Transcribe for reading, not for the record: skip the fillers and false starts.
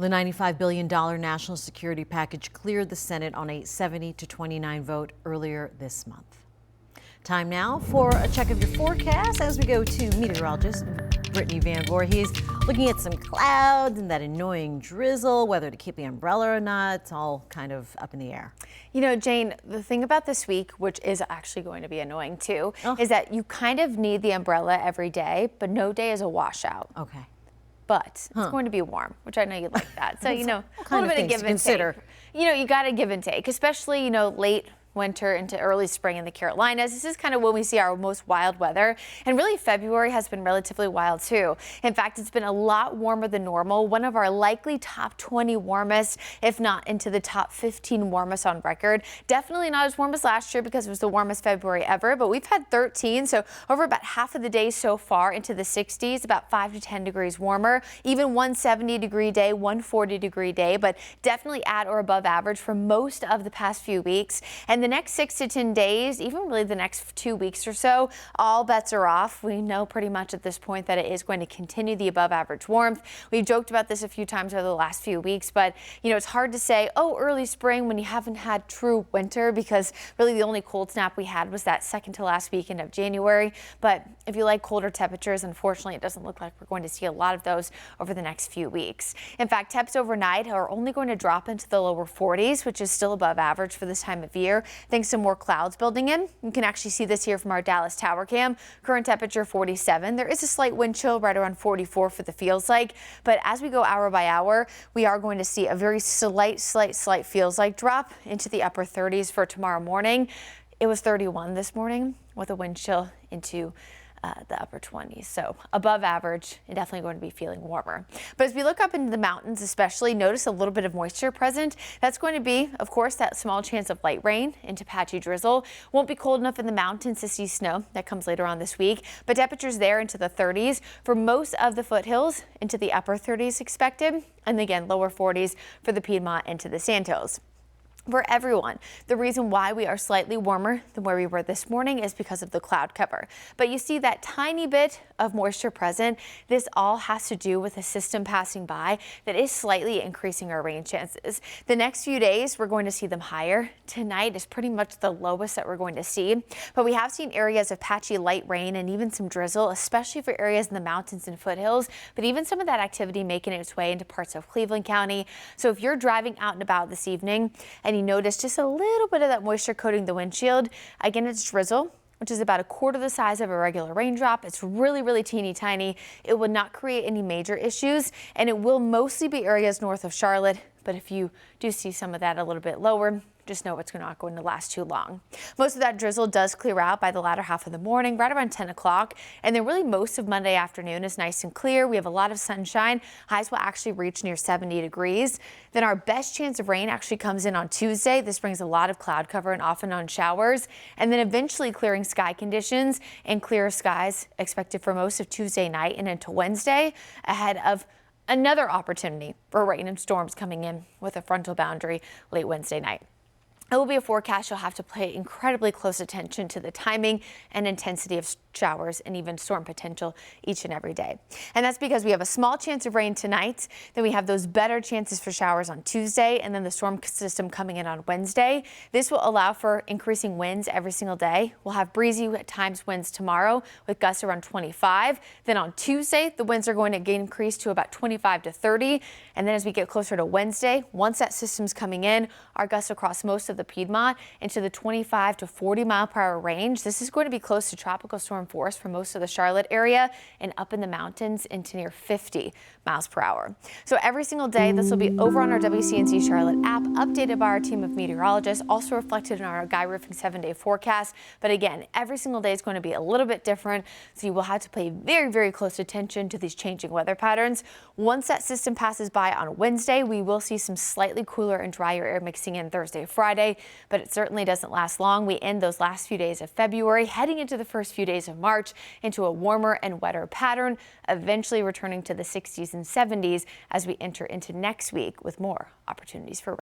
The $95 billion national security package cleared the Senate on a 70-29 vote earlier this month. Time now for a check of your forecast as we go to meteorologist Brittany Van Voorhees, looking at some clouds and that annoying drizzle, whether to keep the umbrella or not. It's all kind of up in the air. You know, Jane, the thing about this week, which is actually going to be annoying too, is that you kind of need the umbrella every day, but no day is a washout. Okay. But it's going to be warm, which I know you like that. So, you know, a little bit of give and consider. take. You know, you got to give and take, especially, you know, late winter into early spring in the Carolinas. This is kind of when we see our most wild weather. And really February has been relatively wild too. In fact, it's been a lot warmer than normal. One of our likely top 20 warmest, if not into the top 15 warmest on record. Definitely not as warm as last year because it was the warmest February ever, but we've had 13. So over about half of the day so far into the 60s, about 5 to 10 degrees warmer, even one 70-degree day, one 40-degree day, but definitely at or above average for most of the past few weeks. And the next 6 to 10 days, even really the next 2 weeks or so, all bets are off. We know pretty much at this point that it is going to continue the above average warmth. We've joked about this a few times over the last few weeks, but you know, it's hard to say, oh, early spring when you haven't had true winter, because really the only cold snap we had was that second to last weekend of January. But if you like colder temperatures, unfortunately, it doesn't look like we're going to see a lot of those over the next few weeks. In fact, temps overnight are only going to drop into the lower 40s, which is still above average for this time of year, thanks to more clouds building in. You can actually see this here from our Dallas tower cam. Current temperature 47. There is a slight wind chill right around 44 for the feels like, but as we go hour by hour, we are going to see a very slight feels like drop into the upper 30s for tomorrow morning. It was 31 this morning with a wind chill into the upper 20s. So above average and definitely going to be feeling warmer. But as we look up into the mountains, especially, notice a little bit of moisture present. That's going to be, of course, that small chance of light rain into patchy drizzle. Won't be cold enough in the mountains to see snow. That comes later on this week, but temperatures there into the 30s for most of the foothills, into the upper 30s expected. And again, lower 40s for the Piedmont into the Sandhills. For everyone, the reason why we are slightly warmer than where we were this morning is because of the cloud cover. But you see that tiny bit of moisture present. This all has to do with a system passing by that is slightly increasing our rain chances. The next few days, we're going to see them higher. Tonight is pretty much the lowest that we're going to see. But we have seen areas of patchy light rain and even some drizzle, especially for areas in the mountains and foothills. But even some of that activity making its way into parts of Cleveland County. So if you're driving out and about this evening and you notice just a little bit of that moisture coating the windshield, again, it's drizzle, which is about a quarter the size of a regular raindrop. It's really teeny tiny. It will not create any major issues, and it will mostly be areas north of Charlotte. But if you do see some of that a little bit lower, just know it's not going to last too long. Most of that drizzle does clear out by the latter half of the morning, right around 10 o'clock. And then really most of Monday afternoon is nice and clear. We have a lot of sunshine. Highs will actually reach near 70 degrees. Then our best chance of rain actually comes in on Tuesday. This brings a lot of cloud cover and off and on showers. And then eventually clearing sky conditions and clearer skies expected for most of Tuesday night and into Wednesday, ahead of another opportunity for rain and storms coming in with a frontal boundary late Wednesday night. It will be a forecast you'll have to pay incredibly close attention to the timing and intensity of showers and even storm potential each and every day. And that's because we have a small chance of rain tonight. Then we have those better chances for showers on Tuesday, and then the storm system coming in on Wednesday. This will allow for increasing winds every single day. We'll have breezy at times winds tomorrow with gusts around 25. Then on Tuesday, the winds are going to increase to about 25 to 30. And then as we get closer to Wednesday, once that system's coming in, our gusts across most of the Piedmont into the 25 to 40 mile per hour range. This is going to be close to tropical storm force for most of the Charlotte area, and up in the mountains into near 50 miles per hour. So every single day, this will be over on our WCNC Charlotte app, updated by our team of meteorologists, also reflected in our Guy Roofing 7-day forecast. But again, every single day is going to be a little bit different, so you will have to pay very close attention to these changing weather patterns. Once that system passes by on Wednesday, we will see some slightly cooler and drier air mixing in Thursday, Friday, but it certainly doesn't last long. We end those last few days of February, heading into the first few days of March into a warmer and wetter pattern, eventually returning to the 60s and 70s as we enter into next week with more opportunities for rain.